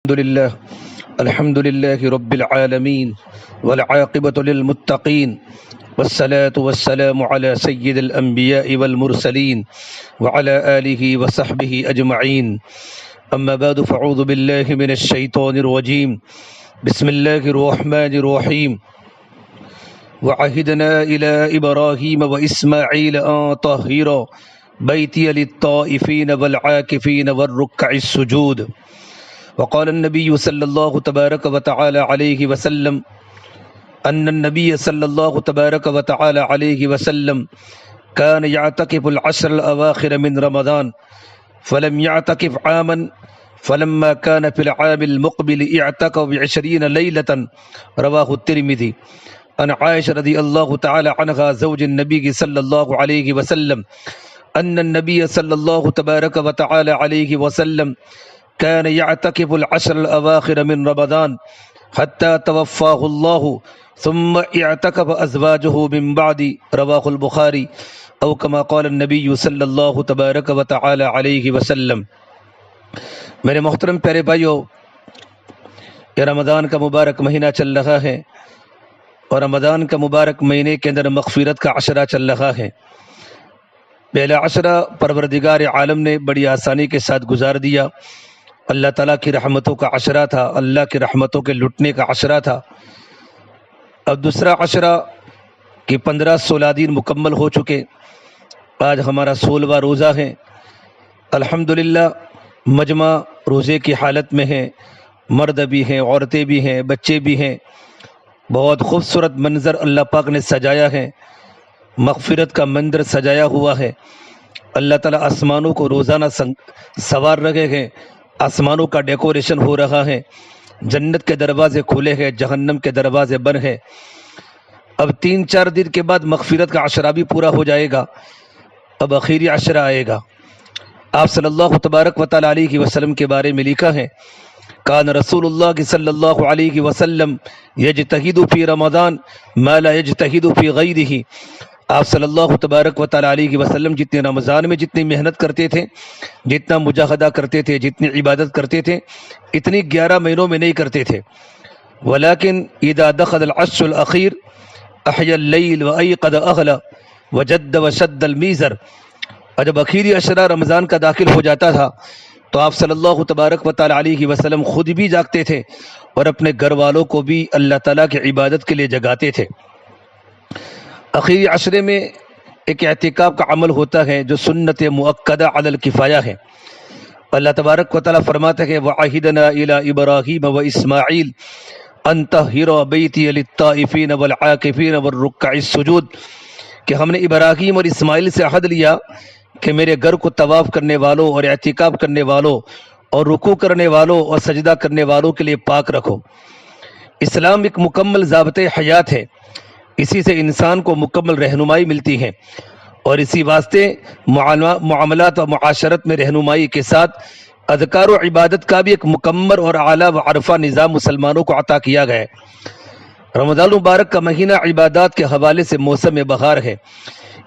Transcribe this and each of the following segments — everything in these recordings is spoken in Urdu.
الحمد لله رب العالمين والعاقبة للمتقين والصلاة والسلام على سيد الأنبياء والمرسلين وعلى آله وصحبه أجمعين. أما بعد فأعوذ بالله من الشيطان الرجيم. بسم الله الرحمن الرحيم. وعهدنا إلى إبراهيم وإسماعيل أن طهرا بيتي للطائفين والعاكفين والركع السجود. وقال النبي صلى الله تبارك وتعالى عليه وسلم أن النبي صلى الله تبارك وتعالى عليه وسلم كان يعتكف العشر الأواخر من رمضان فلم يعتكف عاما فلما كان في العام المقبل اعتكف ب20 ليلة. رواه الترمذي. عن عائشة رضي الله تعالى عنها زوج النبي صلى الله عليه وسلم أن النبي صلى الله تبارك وتعالى عليه وسلم كان يعتكف العشر الأواخر من رمضان حتى توفاه الله ثم اعتكف أزواجه من بعد. رواه البخاري أو كما قال النبي صلى الله تبارك وتعالى عليه وسلم. میرے محترم پیارے بھائیو، یہ رمضان کا مبارک مہینہ چل رہا ہے اور رمضان کا مبارک مہینے کے اندر مغفرت کا عشرہ چل رہا ہے. پہلا عشرہ پروردگار عالم نے بڑی آسانی کے ساتھ گزار دیا. اللہ تعالیٰ کی رحمتوں کا عشرہ تھا، اللہ کی رحمتوں کے لٹنے کا عشرہ تھا. اب دوسرا عشرہ کہ 15-16 دن مکمل ہو چکے. آج ہمارا 16واں روزہ ہے. الحمدللہ مجمع روزے کی حالت میں ہیں، مرد بھی ہیں، عورتیں بھی ہیں، بچے بھی ہیں. بہت خوبصورت منظر اللہ پاک نے سجایا ہے، مغفرت کا منظر سجایا ہوا ہے. اللہ تعالیٰ آسمانوں کو روزانہ سوار رہے ہیں، آسمانوں کا ڈیکوریشن ہو رہا ہے، جنت کے دروازے کھلے ہیں، جہنم کے دروازے بند ہیں. اب 3-4 دن کے بعد مغفرت کا عشرہ بھی پورا ہو جائے گا. اب آخری عشرہ آئے گا. آپ صلی اللہ تبارک و تعالیٰ علیہ وسلم کے بارے میں لکھا ہے کان رسول اللہ صلی اللہ علیہ وسلم یجتہد فی رمضان ما لا یجتہد فی غیرہ. آپ صلی اللہ تبارک و تعالیٰ علیہ وسلم جتنے رمضان میں جتنی محنت کرتے تھے، جتنا مجاہدہ کرتے تھے، جتنی عبادت کرتے تھے، اتنی 11 مہینوں میں نہیں کرتے تھے. ولیکن اذا دخل العشر الاخیر احیا اللیل وایقظ اہلہ وجد وشد المیزر. اور جب آخری عشرہ رمضان کا داخل ہو جاتا تھا تو آپ صلی اللہ تبارک و تعالیٰ علیہ وسلم خود بھی جاگتے تھے اور اپنے گھر والوں کو بھی اللہ تعالیٰ کی عبادت کے لیے جگاتے تھے. آخری عشرے میں ایک اعتکاف کا عمل ہوتا ہے جو سنت مؤکدہ علی الکفایہ ہے. اللہ تبارک و تعالیٰ فرماتا ہے وعہدنا الی ابراہیم واسماعیل ان طہرا بیتی للطائفین والعاکفین والرکع السجود، کہ ہم نے ابراہیم اور اسماعیل سے عہد لیا کہ میرے گھر کو طواف کرنے والوں اور اعتکاف کرنے والوں اور رکوع کرنے والوں اور سجدہ کرنے والوں کے لیے پاک رکھو. اسلام ایک مکمل ضابطۂ حیات ہے، اسی سے انسان کو مکمل رہنمائی ملتی ہے، اور اسی واسطے معاملات و معاشرت میں رہنمائی کے ساتھ اذکار و عبادت کا بھی ایک مکمل اور اعلیٰ و عرفہ نظام مسلمانوں کو عطا کیا گیا ہے. رمضان مبارک کا مہینہ عبادات کے حوالے سے موسم بہار ہے.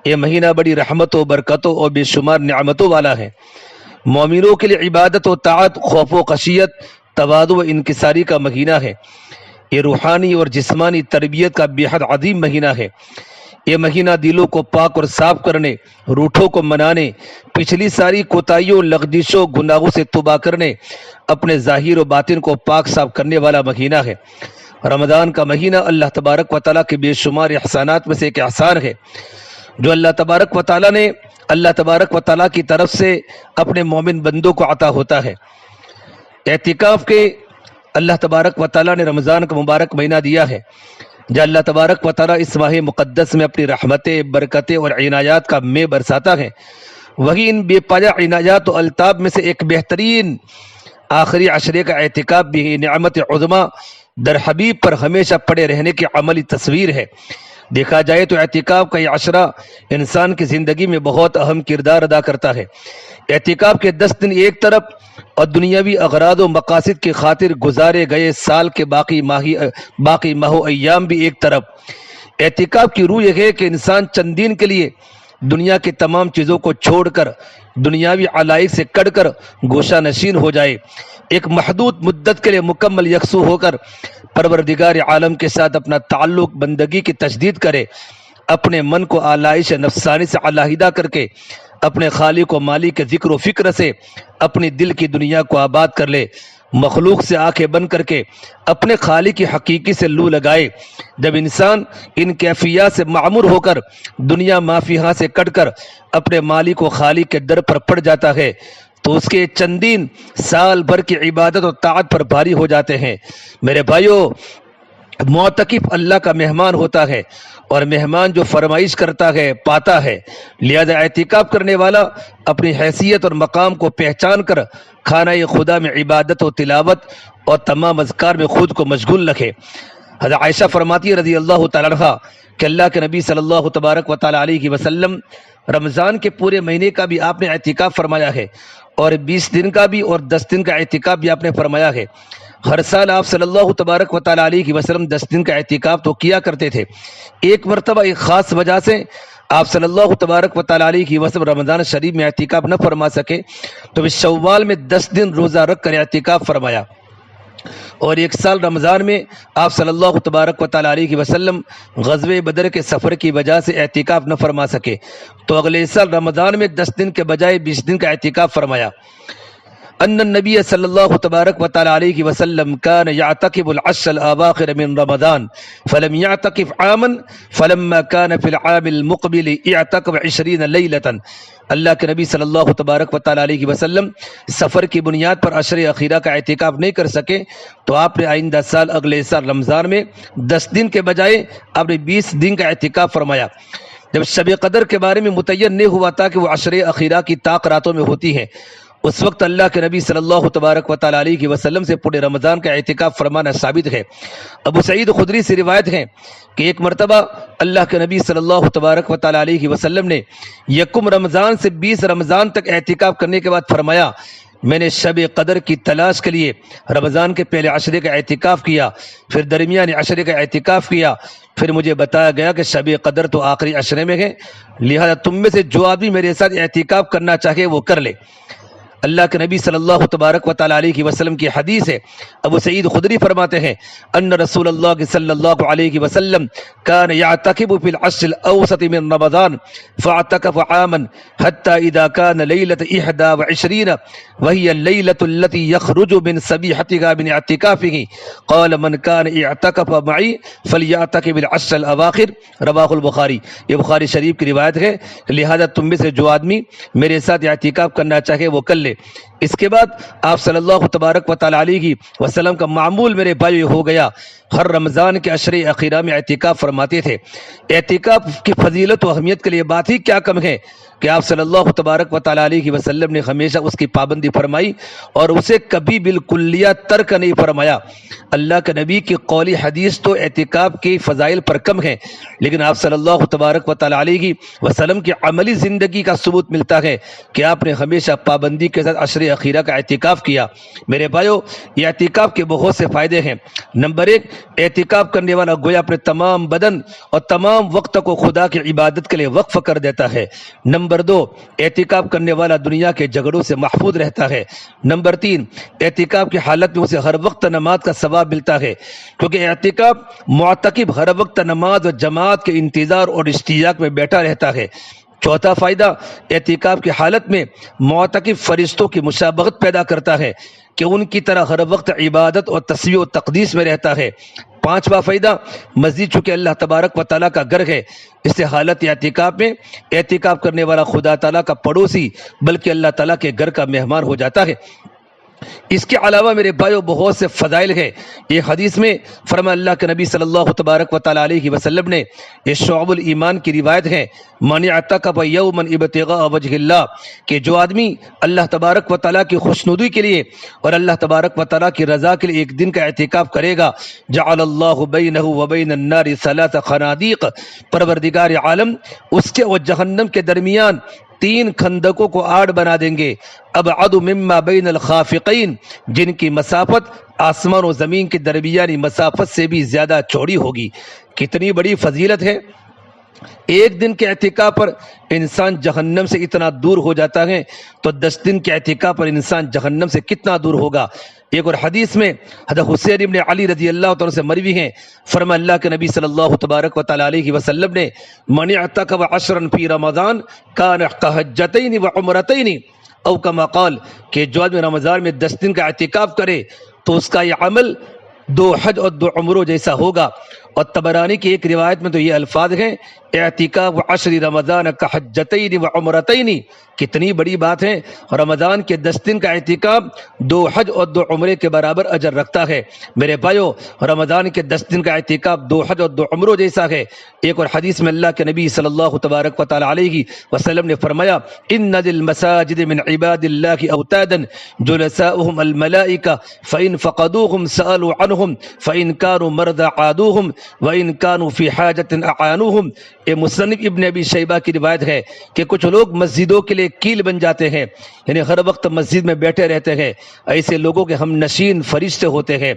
یہ مہینہ بڑی رحمتوں، برکتوں اور بے شمار نعمتوں والا ہے. مومنوں کے لیے عبادت و طاعت، خوف و خشیت، تواضع و انکساری کا مہینہ ہے. یہ روحانی اور جسمانی تربیت کا بے حد عظیم مہینہ ہے. یہ مہینہ دلوں کو پاک اور صاف کرنے، روٹھوں کو منانے، پچھلی ساری کوتاہیوں، لغزشوں، گناہوں سے توبہ کرنے، اپنے ظاہر و باطن کو پاک صاف کرنے والا مہینہ ہے. رمضان کا مہینہ اللہ تبارک و تعالیٰ کے بے شمار احسانات میں سے ایک احسان ہے جو اللہ تبارک و تعالیٰ کی طرف سے اپنے مومن بندوں کو عطا ہوتا ہے. اعتکاف کے اللہ تبارک و تعالیٰ نے رمضان کا مبارک مہینہ دیا ہے جہاں اللہ تبارک و تعالیٰ اس ماہ مقدس میں اپنی رحمتیں، برکتیں اور عنایات کا مے برساتا ہے. وہی ان بے پایہ عنایات و الطاف میں سے ایک بہترین آخری عشرے کا اعتکاف بھی نعمت عظمیٰ در حبیب پر ہمیشہ پڑے رہنے کی عملی تصویر ہے. دیکھا جائے تو اعتکاف کا یہ عشرہ انسان کی زندگی میں بہت اہم کردار ادا کرتا ہے. اعتکاف کے 10 دن ایک طرف اور دنیاوی اغراض و مقاصد کی خاطر گزارے گئے سال کے باقی ماہ و ایام بھی ایک طرف. اعتکاف کی روح یہ ہے کہ انسان چند دن کے لیے دنیا کی تمام چیزوں کو چھوڑ کر، دنیاوی علائق سے کٹ کر گوشہ نشین ہو جائے. ایک محدود مدت کے لیے مکمل یکسو ہو کر پروردگار عالم کے ساتھ اپنا تعلق بندگی کی تجدید کرے، اپنے من کو آلائش نفسانی سے علیحدہ کر کے اپنے خالق و مالک کے ذکر و فکر سے اپنی دل کی دنیا کو آباد کر لے، مخلوق سے آنکھیں بند کر کے اپنے خالق کی حقیقی سے لو لگائے۔ جب انسان ان کیفیات سے معمور ہو کر دنیا مافیہا سے کٹ کر اپنے مالک و خالق کے در پر پڑ جاتا ہے تو اس کے چندین سال بھر کی عبادت و طاعت پر بھاری ہو جاتے ہیں۔ میرے بھائیو، معتکف اللہ کا مہمان ہوتا ہے، اور مہمان جو فرمائش کرتا ہے پاتا ہے، لہذا اعتکاف کرنے والا اپنی حیثیت اور مقام کو پہچان کر خانہ خدا میں عبادت و تلاوت اور تمام اذکار میں خود کو مشغول رکھے۔ حضرت عائشہ فرماتی ہے رضی اللہ تعالیٰ عنہ کہ اللہ کے نبی صلی اللہ تبارک و تعالیٰ علیہ وسلم رمضان کے پورے مہینے کا بھی آپ نے اعتکاف فرمایا ہے، اور 20 دن کا بھی اور 10 دن کا اعتکاف بھی آپ نے فرمایا ہے۔ ہر سال آپ صلی اللہ تبارک و تعالیٰ علیہ وسلم 10 دن کا اعتکاف تو کیا کرتے تھے۔ ایک مرتبہ ایک خاص وجہ سے آپ صلی اللہ تبارک و تعالیٰ علیہ وسلم رمضان شریف میں اعتکاف نہ فرما سکے، تو اس شوال میں 10 دن روزہ رکھ کر اعتکاف فرمایا، اور ایک سال رمضان میں آپ صلی اللہ تبارک و تعالیٰ علیہ وسلم غزوہ بدر کے سفر کی وجہ سے اعتکاف نہ فرما سکے، تو اگلے سال رمضان میں 10 دن کے بجائے 20 دن کا اعتکاف فرمایا۔ ان النبی صلی اللہ تبارک و تعالیٰ علیہ وسلم کان یعتکف العشر الاواخر من رمضان فلم یعتکف عاما فلما کان فی العام المقبل اعتکف 20 لیلۃ۔ اللہ کے نبی صلی اللہ تبارک و تعالیٰ علیہ وسلم سفر کی بنیاد پر عشر اخیرہ کا اعتکاف نہیں کر سکے، تو آپ نے آئندہ سال اگلے سال رمضان میں 10 دن کے بجائے آپ نے 20 دن کا اعتکاف فرمایا۔ جب شب قدر کے بارے میں متعین نہیں ہوا تھا کہ وہ عشر اخیرہ کی طاق راتوں میں ہوتی ہیں، اس وقت اللہ کے نبی صلی اللہ تبارک و تعالیٰ علیہ وسلم سے پورے رمضان کا اعتکاف فرمانا ثابت ہے۔ ابو سعید خدری سے روایت ہے کہ ایک مرتبہ اللہ کے نبی صلی اللہ تبارک و تعالیٰ علیہ وسلم نے یکم رمضان سے 20 رمضان تک اعتکاف کرنے کے بعد فرمایا، میں نے شب قدر کی تلاش کے لیے رمضان کے پہلے عشرے کا اعتکاف کیا، پھر درمیانی عشرے کا اعتکاف کیا، پھر مجھے بتایا گیا کہ شب قدر تو آخری عشرے میں ہے، لہذا تم میں سے جو آدمی میرے ساتھ اعتکاف کرنا چاہے وہ کر لے۔ اللہ کے نبی صلی اللہ تبارک و تعالیٰ علیہ وسلم کی حدیث ہے، ابو سعید خدری فرماتے ہیں ان رسول اللہ صلی اللہ علیہ وسلم کان یعتکف فی العشر الاوسط من رمضان فاعتکف عاما حتی اذا کان لیلۃ 21 وهي الليلة التي يخرج من صبيحتها من اعتكافه قال من كان اعتكف معي فليعتكف العشر الاواخر رواہ البخاری۔ یہ بخاری شریف کی روایت ہے، لہذا تم میں سے جو آدمی میرے ساتھ اعتکاف کرنا چاہے وہ کر لے۔ اس کے بعد آپ صلی اللہ تبارک و تعالیٰ علیہ وسلم کا معمول میرے بھائی ہو گیا، ہر رمضان کے عشرے اخیرہ میں اعتکاف فرماتے تھے۔ اعتکاف کی فضیلت و اہمیت کے لیے بات ہی کیا کم ہے کہ آپ صلی اللہ تبارک و تعالیٰ علیہ وسلم نے ہمیشہ اس کی پابندی فرمائی اور اسے کبھی بالکلیہ ترک نہیں فرمایا۔ اللہ کے نبی کی قولی حدیث تو اعتکاف کی فضائل پر کم ہے، لیکن آپ صلی اللہ تبارک و تعالیٰ علیہ وسلم کی عملی زندگی کا ثبوت ملتا ہے کہ آپ نے ہمیشہ پابندی کے ساتھ عشر اخیرہ کا اعتکاف کیا۔ میرے بھائیو، یہ اعتکاف کے بہت سے فائدے ہیں۔ نمبر 1، اعتکاف کرنے والا گویا اپنے تمام بدن اور تمام وقت کو خدا کی عبادت کے لیے وقف کر دیتا ہے۔ نمبر 2، اعتکاف کرنے والا دنیا کے جھگڑوں سے محفوظ رہتا ہے۔ نمبر 3، اعتکاف کی حالت میں اسے ہر وقت نماز کا ثواب ملتا ہے، کیونکہ اعتکاف معتکف ہر وقت نماز و جماعت کے انتظار اور اشتیاق میں بیٹھا رہتا ہے۔ چوتھا فائدہ، اعتکاف کی حالت میں معتکف فرشتوں کی مشابہت پیدا کرتا ہے کہ ان کی طرح ہر وقت عبادت اور تسبیح و تقدیس میں رہتا ہے۔ پانچواں فائدہ، مسجد چونکہ اللہ تبارک و تعالیٰ کا گھر ہے، اس سے حالت اعتکاف میں اعتکاف کرنے والا خدا تعالیٰ کا پڑوسی بلکہ اللہ تعالیٰ کے گھر کا مہمان ہو جاتا ہے۔ اس کے علاوہ میرے بھائیو بہت سے فضائل ہیں۔ یہ حدیث میں فرمایا اللہ کے نبی صلی اللہ تبارک و تعالیٰ علیہ وسلم نے، یہ شعب الایمان کی روایت ہے، من اعتکف یوما ابتغاء وجہ اللہ، کہ جو آدمی اللہ تبارک و تعالیٰ کی خوشنودی کے لیے اور اللہ تبارک و تعالیٰ کی رضا کے لیے ایک دن کا اعتکاف کرے گا، جعل اللہ بینہ وبین النار 3 خنادیق، پروردگار عالم اس کے اور جہنم کے درمیان 3 خندقوں کو آڑ بنا دیں گے، ابعد مما بین الخافقین، جن کی مسافت آسمان و زمین کے درمیانی مسافت سے بھی زیادہ چوڑی ہوگی۔ کتنی بڑی فضیلت ہے! ایک دن کے اعتکاف پر انسان جہنم سے اتنا دور ہو جاتا ہے، تو 10 دن کے اعتکاف پر انسان جہنم سے کتنا دور ہوگا۔ ایک اور حدیث میں حضرت حسین ابن علی رضی اللہ تعالیٰ سے مروی ہیں، فرمایا اللہ کے نبی صلی اللہ تبارک و تعالی علیہ وسلم نے من اعتکف عشرا فی رمضان کان کحجتین و عمرتین او کما قال، کہ جو آدمی رمضان میں 10 دن کا اعتکاف کرے تو اس کا یہ عمل 2 حج اور 2 عمروں جیسا ہوگا۔ اور طبرانی کی ایک روایت میں تو یہ الفاظ ہیں اعتکاف عشر رمضان کحجتین و عمرتین، کتنی بڑی بات ہے۔ رمضان کے 10 دن کا اعتکاف 2 حج اور 2 عمرے کے برابر اجر رکھتا ہے۔ میرے بھائیو، رمضان کے 10 دن کا اعتکاف 2 حج اور 2 عمروں جیسا ہے۔ ایک اور حدیث میں اللہ کے نبی صلی اللہ تبارک و تعالی علیہ وسلم نے فرمایا ان للمساجد من عباد اللہ اوتادا جلساؤهم الملائکہ فإن فقدوهم سألوا عنهم فإن كانوا مرضى عادوهم وإن كانوا في حاجة أعانوهم۔ یہ مصنف ابن ابی شیبہ کی روایت ہے کہ کچھ لوگ مسجدوں کے لیے کیل بن جاتے ہیں، یعنی ہر وقت مسجد میں بیٹھے رہتے ہیں، ایسے لوگوں کے ہم نشین فرشتے ہوتے ہیں۔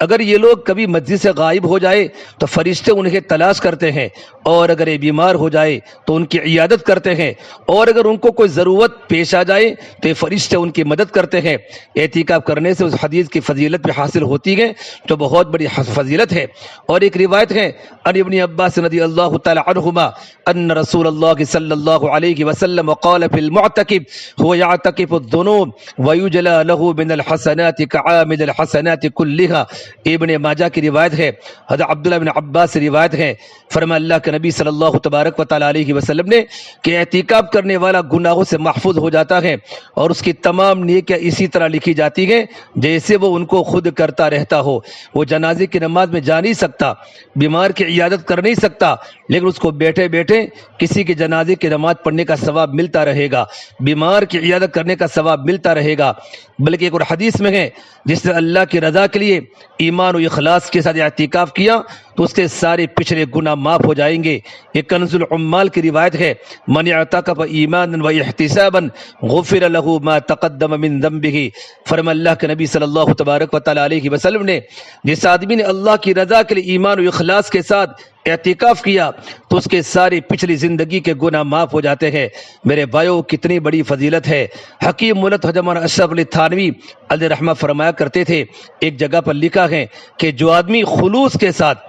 اگر یہ لوگ کبھی مسجد سے غائب ہو جائے تو فرشتے انہیں تلاش کرتے ہیں، اور اگر یہ بیمار ہو جائے تو ان کی عیادت کرتے ہیں، اور اگر ان کو کوئی ضرورت پیش آ جائے تو یہ فرشتے ان کی مدد کرتے ہیں۔ اعتکاف کرنے سے اس حدیث کی فضیلت بھی حاصل ہوتی ہے جو بہت بڑی فضیلت ہے۔ اور ایک روایت ہے عن ابن عباس رضی اللہ تعالی عنہما ان رسول اللہ صلی اللہ علیہ وسلم قال فی المعتکف هو يعتکف الذنوب ويجلى له من الحسنات كعامل الحسنات كلها۔ ابن ماجہ کی روایت ہے، حضرت عبداللہ بن عباس سے روایت ہے، فرمایا اللہ کے نبی صلی اللہ تبارک و تعالی علیہ وسلم نے کہ اعتکاف کرنے والا گناہوں سے محفوظ ہو جاتا ہے اور اس کی تمام نیکیاں اسی طرح لکھی جاتی ہیں جیسے وہ ان کو خود کرتا رہتا ہو۔ وہ جنازے کی نماز میں جا نہیں سکتا، بیمار کی عیادت کر نہیں سکتا، لیکن اس کو بیٹھے بیٹھے کسی کے جنازے کی نماز پڑھنے کا ثواب ملتا رہے گا، بیمار کی عیادت کرنے کا ثواب ملتا رہے گا۔ بلکہ ایک اور حدیث میں ہے جس نے اللہ کی رضا کے لیے ایمان و اخلاص کے ساتھ اعتکاف کیا تو اس کے سارے پچھلے گناہ معاف ہو جائیں گے۔ یہ کنز العمال کی روایت ہے من اعتکف ایمانا و احتسابا غفر له ما تقدم من ذنبه۔ فرمایا اللہ کے نبی صلی اللہ تبارک و تعالی علیہ وسلم نے جس آدمی نے اللہ کی رضا کے لیے ایمان و اخلاص کے ساتھ اعتکاف کیا تو اس کے ساری پچھلی زندگی کے گناہ معاف ہو جاتے ہیں۔ میرے بھائیو، کتنی بڑی فضیلت ہے۔ حکیم ملت حضرت اشرف علی تھانوی علیہ رحمہ فرمایا کرتے تھے، ایک جگہ پر لکھا ہے کہ جو آدمی خلوص کے ساتھ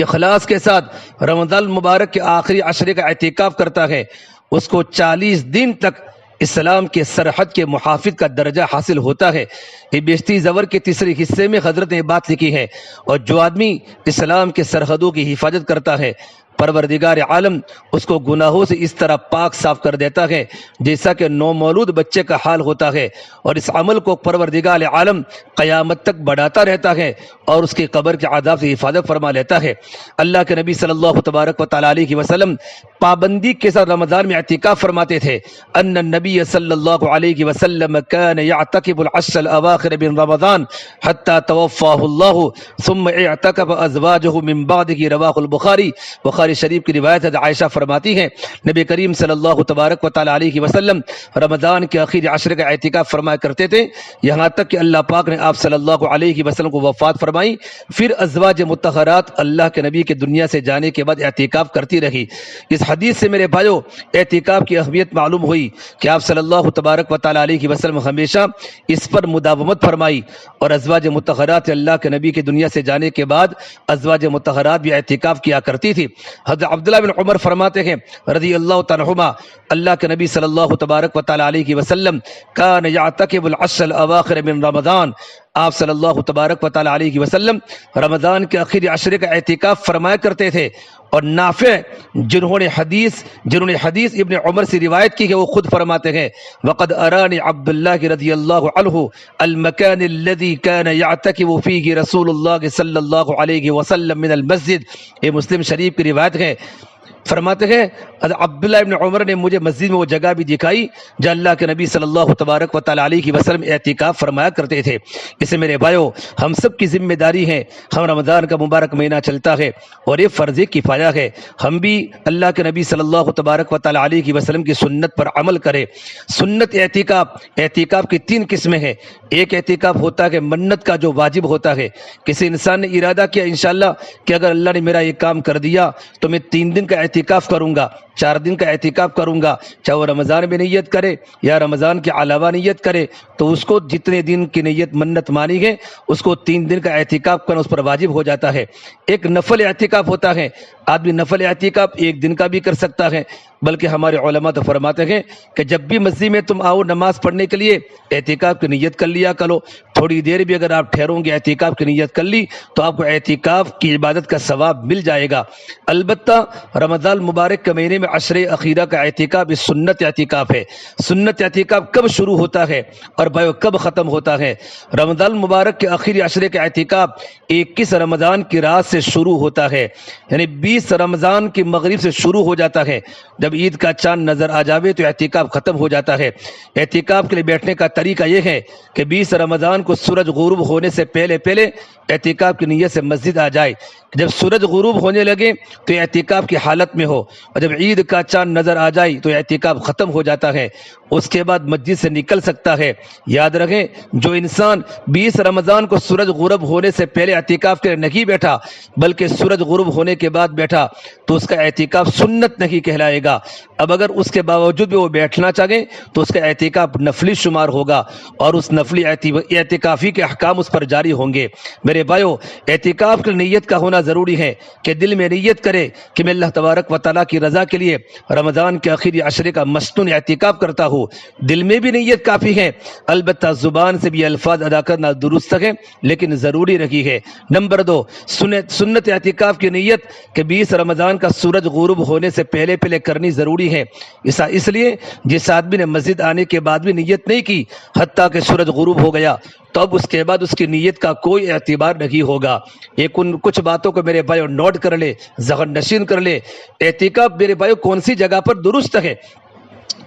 اخلاص کے ساتھ رمضان المبارک کے آخری عشرے کا اعتکاف کرتا ہے اس کو 40 دن تک اسلام کے سرحد کے محافظ کا درجہ حاصل ہوتا ہے۔ یہ بیشتی زور کے تیسرے حصے میں حضرت نے بات لکھی ہے۔ اور جو آدمی اسلام کے سرحدوں کی حفاظت کرتا ہے پروردگار عالم اس کو گناہوں سے اس طرح پاک صاف کر دیتا ہے جیسا کہ نومولود بچے کا حال ہوتا ہے، اور اس عمل کو پروردگار عالم قیامت تک بڑھاتا رہتا ہے اور اس کی قبر کے عذاب سے حفاظت فرما لیتا ہے۔ اللہ کے نبی صلی اللہ تبارک و تعالی علیہ وسلم پابندی کے ساتھ رمضان میں اعتکاف فرماتے تھے۔ ان النبی صلی اللہ علیہ وسلم كان يعتكف العشر الاواخر من رمضان حتى توفاه الله ثم اعتكف ازواجه من بعده۔ رواہ البخاری، بخاری شریف کی روایت ہے۔ عائشہ فرماتی ہیں نبی کریم صلی اللہ تبارک و تعالی علیہ وسلم رمضان کے آخری عشرے کا اعتکاف فرمایا کرتے تھے، یہاں تک کہ اللہ پاک نے آپ صلی اللہ علیہ وسلم کو وفات فرمائی۔ پھر ازواج مطہرات اللہ کے نبی کے دنیا سے جانے کے بعد اعتکاف کرتی رہی۔ اس حدیث سے میرے بھائیو اعتکاف کی اہمیت معلوم ہوئی کہ آپ صلی اللہ تبارک و تعالی علیہ وسلم ہمیشہ اس پر مداومت فرمائی، اور ازواج مطہرات اللہ کے نبی کے دنیا سے جانے کے بعد ازواج مطہرات بھی اعتکاف کیا کرتی تھی۔ حضرت عبداللہ بن عمر فرماتے ہیں رضی اللہ تعالی عنہما اللہ کے نبی صلی اللہ تبارک و تعالی علیہ وسلم کان یعتکف العشر الاواخر من رمضان۔ آپ صلی اللہ تبارک و تعالی علیہ وسلم رمضان کے آخری عشرے کا اعتکاف فرمایا کرتے تھے۔ اور نافع جنہوں نے حدیث ابن عمر سے روایت کی ہے وہ خود فرماتے ہیں وقد ارانی عبداللہ رضی اللہ عنہ المکان الذي كان يعتكف فيه رسول اللہ صلی اللہ علیہ وسلم من المسجد۔ یہ مسلم شریف کی روایت ہے۔ فرماتے ہیں عبداللہ ابن عمر نے مجھے مسجد میں وہ جگہ بھی دکھائی جہاں اللہ کے نبی صلی اللہ تبارک و تعالی علیہ وسلم اعتکاف فرمایا کرتے تھے۔ اسے میرے بھائیو ہم سب کی ذمہ داری ہے، ہم رمضان کا مبارک مہینہ چلتا ہے اور یہ فرض کفایہ ہے ہم بھی اللہ کے نبی صلی اللہ تبارک و تعالی علیہ وسلم کی سنت پر عمل کریں۔ سنت اعتکاف کی 3 قسمیں ہیں۔ ایک اعتکاف ہوتا ہے منت کا جو واجب ہوتا ہے، کسی انسان نے ارادہ کیا انشاءاللہ کہ اگر اللہ نے میرا یہ کام کر دیا تو میں 3 دن کا اعتکاف کروں گا، 4 دن کا اعتکاف کروں گا، چاہے وہ رمضان میں نیت کرے یا رمضان کے علاوہ نیت کرے، تو اس کو جتنے دن کی نیت منت مانی ہے اس کو 3 دن کا اعتکاف کرنا اس پر واجب ہو جاتا ہے۔ ایک نفل اعتکاف ہوتا ہے، آدمی نفل اعتکاف 1 دن کا بھی کر سکتا ہے، بلکہ ہمارے علماء تو فرماتے ہیں کہ جب بھی مسجد میں تم آؤ نماز پڑھنے کے لیے اعتکاف کی نیت کر لیا کرو، تھوڑی دیر بھی اگر آپ ٹھہرو گے اعتکاف کی نیت کر لی تو آپ کو اعتکاف کی عبادت کا ثواب مل جائے گا۔ البتہ رمضان مبارک کے مہینے میں عشر اخیرہ کا اعتکاف یہ سنت اعتکاف ہے۔ سنت اعتکاف کب شروع ہوتا ہے اور بھائیو کب ختم ہوتا ہے؟ رمضان مبارک کے آخری عشرے کا اعتکاف 21 رمضان کی رات سے شروع ہوتا ہے، یعنی 20 رمضان کی مغرب سے شروع ہو جاتا ہے۔ جب عید کا چاند نظر آ جاوے تو اعتکاف ختم ہو جاتا ہے۔ اعتکاف کے لیے بیٹھنے کا طریقہ یہ ہے کہ 20 رمضان کو سورج غروب ہونے سے پہلے اعتکاف کی نیت سے مسجد آ جائے۔ جب سورج غروب ہونے لگے تو اعتکاف کی حالت میں ہو، اور جب عید کا چاند نظر آ جائے تو اعتکاف ختم ہو جاتا ہے، اس کے بعد مسجد سے نکل سکتا ہے۔ یاد رکھیں جو انسان 20 رمضان کو سورج غروب ہونے سے پہلے اعتکاف کے لیے نہیں بیٹھا بلکہ سورج غروب ہونے کے بعد بیٹھا تو اس کا اعتکاف سنت نہیں کہلائے گا۔ اب اگر اس کے باوجود بھی وہ بیٹھنا چاہے تو اس کا اعتکاف نفلی شمار ہوگا اور اس نفلی اعتکافی کے احکام اس پر جاری ہوں گے۔ میرے بھائیو، اعتکاف کی نیت کا ہونا ضروری ہے کہ دل میں نیت کرے کہ میں اللہ تبارک و تعالیٰ کی رضا کے لیے رمضان کے آخری عشرے کا مستون اعتکاف کرتا ہوں۔ دل میں بھی نیت کافی ہے، البتہ زبان سے بھی الفاظ ادا کرنا درست ہے لیکن ضروری رہی ہے۔ نمبر 2، سنت اعتکاف کی نیت کہ 20 رمضان کا سورج غروب ہونے سے پہلے کرنی ضروری ہے۔ اس لیے جس آدمی نے مسجد آنے کے بعد بھی نیت نہیں کی حتیٰ کہ سورج غروب ہو گیا تو اب اس کے بعد اس کی نیت کا کوئی اعتبار نہیں ہوگا۔ کچھ باتوں کو میرے بھائیو نوٹ کر لے، ذہن نشین کر لے۔ اعتکاف میرے بھائیو کون سی جگہ پر درست ہے؟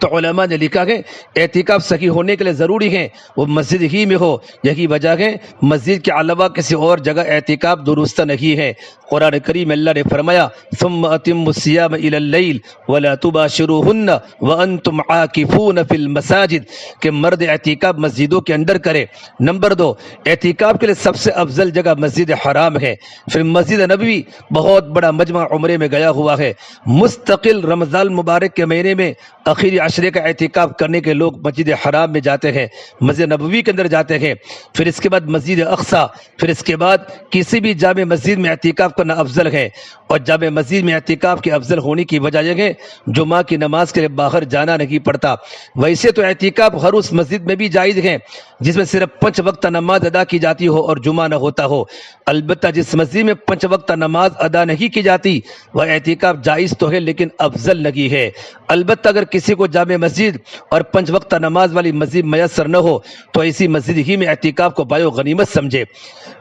تو علماء نے لکھا ہے اعتکاف صحیح ہونے کے لیے ضروری ہے وہ مسجد ہی میں ہو۔ یہی وجہ ہے مسجد کے علاوہ کسی اور جگہ اعتکاف درست نہیں ہے۔ قرآن کریم اللہ نے فرمایا ثم اتموا الصیام الی اللیل ولا تباشروہن وانتم عاکفون فی المساجد، کہ مرد اعتکاف مسجدوں کے اندر کرے۔ نمبر 2، اعتکاف کے لیے سب سے افضل جگہ مسجد حرام ہے۔ پھر مسجد نبوی بہت بڑا مجمع عمرے میں گیا ہوا ہے۔ مستقل رمضان مبارک کے مہینے میں آخری عشرے کا اعتکاف کرنے کے لوگ مسجد حرام میں جاتے ہیں، مسجد نبوی کے اندر جاتے ہیں، پھر اس کے بعد مسجد اقصی، پھر اس کے بعد کسی بھی جامع مسجد میں اعتکاف کرنا افضل ہے۔ اور جامع مسجد میں اعتکاف کے افضل ہونے کی وجہ یہ ہے جمعہ کی نماز کے لیے باہر جانا نہیں پڑتا۔ ویسے تو اعتکاف ہر اس مسجد میں بھی جائز ہے جس میں صرف 5 وقت نماز ادا کی جاتی ہو اور جمعہ نہ ہوتا ہو، البتہ جس مسجد میں 5 وقت نماز ادا نہیں کی جاتی وہ اعتکاف جائز تو ہے لیکن افضل نہیں ہے۔ البتہ اگر کسی کو جامع مسجد اور 5 وقت نماز والی مسجد میسر نہ ہو تو ایسی مسجد ہی میں اعتکاف کو بایو غنیمت سمجھے۔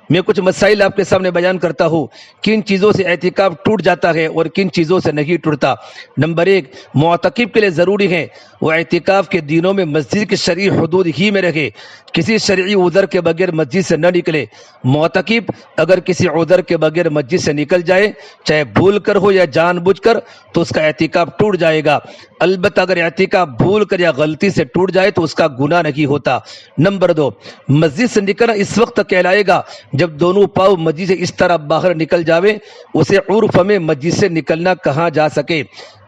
میں کچھ مسائل آپ کے سامنے بیان کرتا ہوں، کن چیزوں سے اعتکاف ٹوٹ جاتا ہے اور کن چیزوں سے نہیں ٹوٹتا۔ نمبر 1، معتکف کے لیے ضروری ہے وہ اعتکاف کے دنوں میں مسجد کی شرعی حدود ہی میں رہے، کسی شرعی عذر کے بغیر مسجد سے نہ نکلے۔ معتکف اگر کسی عذر کے بغیر مسجد سے نکل جائے چاہے بھول کر ہو یا جان بوجھ کر تو اس کا اعتکاف ٹوٹ جائے گا، البتہ اگر اعتکاف بھول کر یا غلطی سے ٹوٹ جائے تو اس کا گناہ نہیں ہوتا۔ نمبر 2، مسجد سے نکلنا اس وقت کہلائے گا جب دونوں پاؤں مسجد سے اس طرح باہر نکل جاوے، اسے عرف میں مسجد سے نکلنا کہا جا سکے۔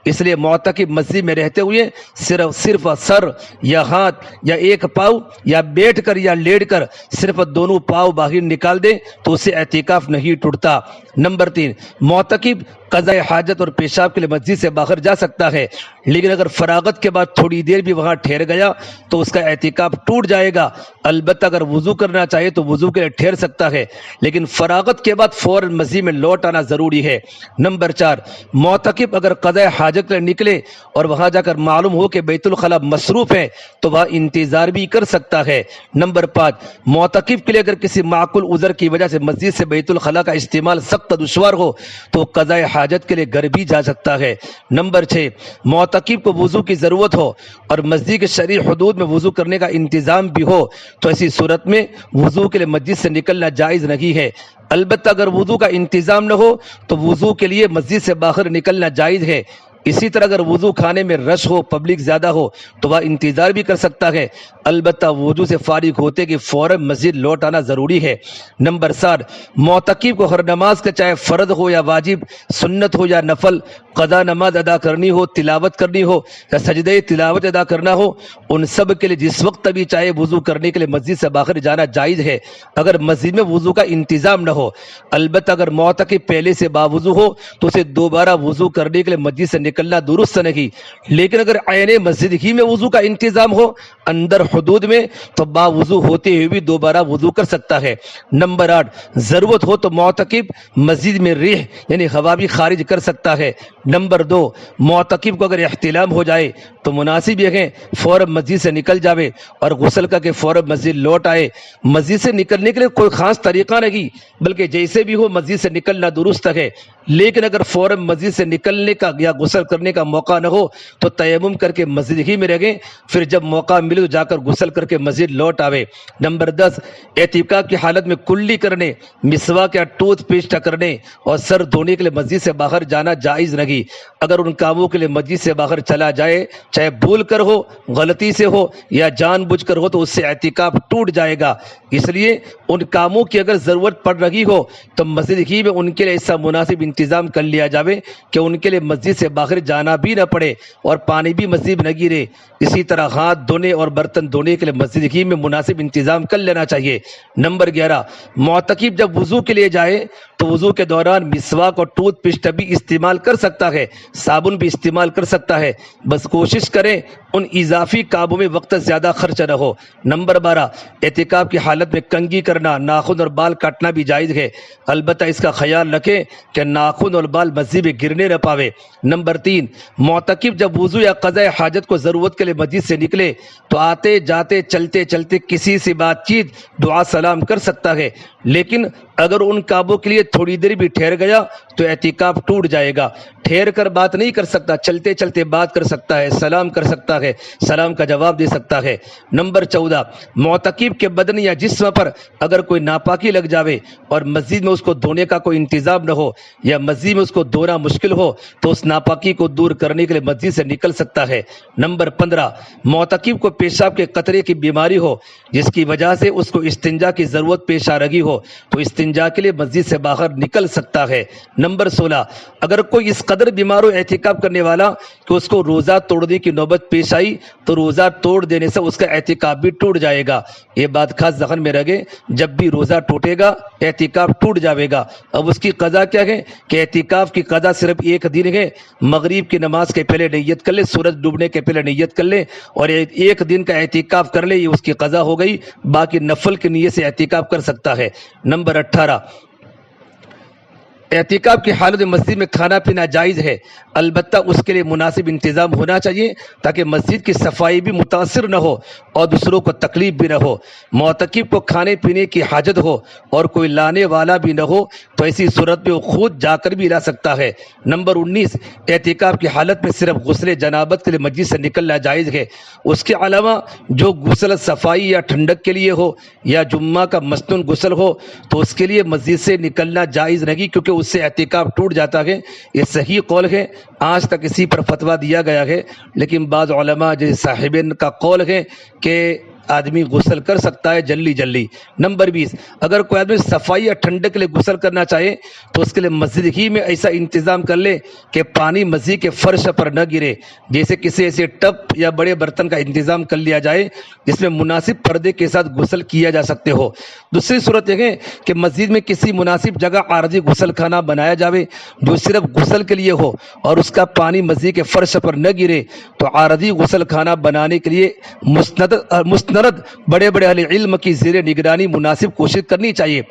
اس لیے معتکف مسجد میں رہتے ہوئے صرف سر یا ہاتھ یا ایک پاؤں یا بیٹھ کر یا لیٹ کر صرف دونوں پاؤں باہر نکال دے تو اسے اعتکاف نہیں ٹوٹتا۔ نمبر 3، معتکف قضاء حاجت اور پیشاب کے لیے مسجد سے باہر جا سکتا ہے، لیکن اگر فراغت کے بعد تھوڑی دیر بھی وہاں ٹھہر گیا تو اس کا اعتکاف ٹوٹ جائے گا۔ البتہ اگر وضو کرنا چاہے تو وضو کے لیے ٹھہر سکتا ہے، لیکن فراغت کے بعد فوراً مسجد میں لوٹ آنا ضروری ہے۔ نمبر 4، معتکف اگر قضاء حاجت کے لیے نکلے اور وہاں جا کر معلوم ہو کہ بیت الخلاء مصروف ہے تو وہاں انتظار بھی کر سکتا ہے۔ نمبر 5، معتکف کے لیے اگر کسی معقول عذر کی وجہ سے مسجد سے بیت الخلاء کا استعمال سخت دشوار ہو تو قضاء حاجت کے لیے گھر بھی جا سکتا ہے۔ نمبر 6، معتکف کو وضو کی ضرورت ہو اور مسجد کے شرعی حدود میں وضو کرنے کا انتظام بھی ہو تو ایسی صورت میں وضو کے لیے مسجد سے نکلنا جائز نہیں ہے، البتہ اگر وضو کا انتظام نہ ہو تو وضو کے لیے مسجد سے باہر نکلنا جائز ہے۔ اسی طرح اگر وضو خانے میں رش ہو، پبلک زیادہ ہو تو وہ انتظار بھی کر سکتا ہے، البتہ وضو سے فارغ ہوتے کہ فوراً مسجد لوٹ آنا ضروری ہے۔ نمبر 7، معتکف کو ہر نماز کا چاہے فرض ہو یا واجب، سنت ہو یا نفل، قضا نماز ادا کرنی ہو، تلاوت کرنی ہو یا سجدہ تلاوت ادا کرنا ہو، ان سب کے لیے جس وقت بھی چاہے وضو کرنے کے لیے مسجد سے باہر جانا جائز ہے اگر مسجد میں وضو کا انتظام نہ ہو۔ البتہ اگر معتکف پہلے سے باوضو ہو تو اسے دوبارہ وضو کرنے کے لیے مسجد سے نکلنا درست نہیں، لیکن اگر عین مسجد ہی میں وضو کا انتظام ہو اندر حدود میں تو باوضو ہوتے ہوئے بھی دوبارہ وضو کر سکتا ہے۔ نمبر 8، ضرورت ہو تو معتکف مسجد میں ریح یعنی ہوا بھی خارج کر سکتا ہے۔ نمبر 2، معتکف کو اگر احتلام ہو جائے تو مناسب یہ ہے فوراً مسجد سے نکل جاوے اور غسل کر کے فوراً مسجد لوٹ آئے۔ مسجد سے نکلنے کے لیے کوئی خاص طریقہ نہیں، بلکہ جیسے بھی ہو مسجد سے نکلنا درست ہے، لیکن اگر فوراً مسجد سے نکلنے کا یا غسل کرنے کا موقع نہ ہو تو تیمم کر کے مسجد ہی میں رہیں، پھر جب موقع ملے تو جا کر غسل کر کے مسجد لوٹ آوے۔ نمبر 10، اعتکاف کی حالت میں کلی کرنے، مسواک یا ٹوتھ پیسٹ کرنے اور سر دھونے کے لیے مسجد سے باہر جانا جائز نہیں۔ اگر ان کاموں کے لیے مسجد سے باہر چلا جائے، چاہے بھول کر ہو، غلطی سے ہو یا جان بوجھ کر ہو، تو اس سے اعتکاف ٹوٹ جائے گا۔ اس لیے ان کاموں کی اگر ضرورت پڑ رہی ہو تو مسجد ہی میں ان کے لیے ایسا مناسب انتظام کر لیا جاوے کہ ان کے لیے مسجد سے باہر جانا بھی نہ پڑے اور پانی بھی مسجد میں نہ گرے۔ اسی طرح ہاتھ دھونے اور برتن دھونے کے لیے مسجد ہی میں مناسب انتظام کر لینا چاہیے۔ نمبر 11، معتکف جب وضو کے لیے جائے تو وضو کے دوران مسواک اور ٹوتھ پیسٹ بھی استعمال کر سکتا ہے، صابن بھی استعمال کر سکتا ہے، بس کوشش کریں ان اضافی کاموں میں وقت زیادہ خرچ نہ ہو۔ نمبر 12، اعتکاف کی حالت میں کنگھی کرنا، ناخن اور بال کاٹنا بھی جائز ہے، البتہ اس کا خیال رکھیں کہ ناخن اور بال مسجد میں گرنے نہ پاوے۔ نمبر 3، معتکف جب وضو یا قضاء حاجت کو ضرورت کے لیے مسجد سے نکلے تو آتے جاتے چلتے چلتے کسی سے بات چیت، دعا سلام کر سکتا ہے، لیکن اگر ان کاموں کے لیے تھوڑی دیر بھی ٹھہر گیا تو اعتکاف ٹوٹ جائے گا۔ ٹھہر کر بات نہیں کر سکتا، چلتے چلتے بات کر سکتا ہے، سلام کر سکتا ہے، سلام کا جواب دے سکتا ہے۔ نمبر 14، معتکف کے بدن یا جسم پر اگر کوئی ناپاکی لگ جاوے اور مسجد میں اس کو دھونے کا کوئی انتظام نہ ہو یا مسجد میں اس کو دھونا مشکل ہو تو اس ناپاکی کو دور کرنے کے لیے مسجد سے نکل سکتا ہے۔ نمبر 15، معتکف کو پیشاب کے قطرے کی بیماری ہو جس کی وجہ سے اس کو استنجا کی ضرورت پیش آ رہی ہو تو استنجا کے لیے مسجد سے باہر نکل سکتا ہے۔ نمبر 16، اگر کوئی اس قدر بیمار ہو اعتکاف کرنے والا کہ اس کو روزہ توڑنے کی نوبت پیش آئی تو روزہ توڑ دینے سے اس کا اعتکاف بھی ٹوٹ جائے گا۔ یہ بات خاص ذہن میں رکھیں، جب بھی روزہ ٹوٹے گا اعتکاف ٹوٹ جائے گا۔ اب اس کی قضا کیا ہے کہ اعتکاف کی قضا صرف ایک دن ہے، مغرب کی نماز کے پہلے نیت کر لے، سورج ڈوبنے کے پہلے نیت کر لے اور ایک دن کا اعتکاف کر لے، یہ اس کی قضا ہو گئی، باقی نفل کی نیت سے اعتکاف کر سکتا ہے۔ نمبر 18، اعتکاف کی حالت میں مسجد میں کھانا پینا جائز ہے، البتہ اس کے لیے مناسب انتظام ہونا چاہیے تاکہ مسجد کی صفائی بھی متاثر نہ ہو اور دوسروں کو تکلیف بھی نہ ہو۔ معتکف کو کھانے پینے کی حاجت ہو اور کوئی لانے والا بھی نہ ہو تو ایسی صورت میں وہ خود جا کر بھی لا سکتا ہے۔ نمبر 19، اعتکاف کی حالت میں صرف غسل جنابت کے لیے مسجد سے نکلنا جائز ہے، اس کے علاوہ جو غسل صفائی یا ٹھنڈک کے لیے ہو یا جمعہ کا مسنون غسل ہو تو اس کے لیے مسجد سے نکلنا جائز نہیں، کیونکہ اس سے اعتکاف ٹوٹ جاتا ہے۔ یہ صحیح قول ہے، آج تک اسی پر فتویٰ دیا گیا ہے، لیکن بعض علماء جیسے صاحبین کا قول ہے کہ آدمی غسل کر سکتا ہے جلدی۔ نمبر 20، اگر کوئی آدمی صفائی یا ٹھنڈک کے لیے غسل کرنا چاہے تو اس کے لیے مسجد ہی میں ایسا انتظام کر لے کہ پانی مسجد کے فرش پر نہ گرے، جیسے کسی ایسے ٹب یا بڑے برتن کا انتظام کر لیا جائے جس میں مناسب پردے کے ساتھ غسل کیا جا سکتے ہو۔ دوسری صورت یہ ہے کہ مسجد میں کسی مناسب جگہ عارضی غسل خانہ بنایا جاوے جو صرف غسل کے لیے ہو اور اس کا پانی مسجد کے فرش پر نہ گرے، تو عارضی غسل خانہ بنانے کے لیے مستند بڑے اہل علم کی زیر نگرانی مناسب کوشش کرنی چاہیے۔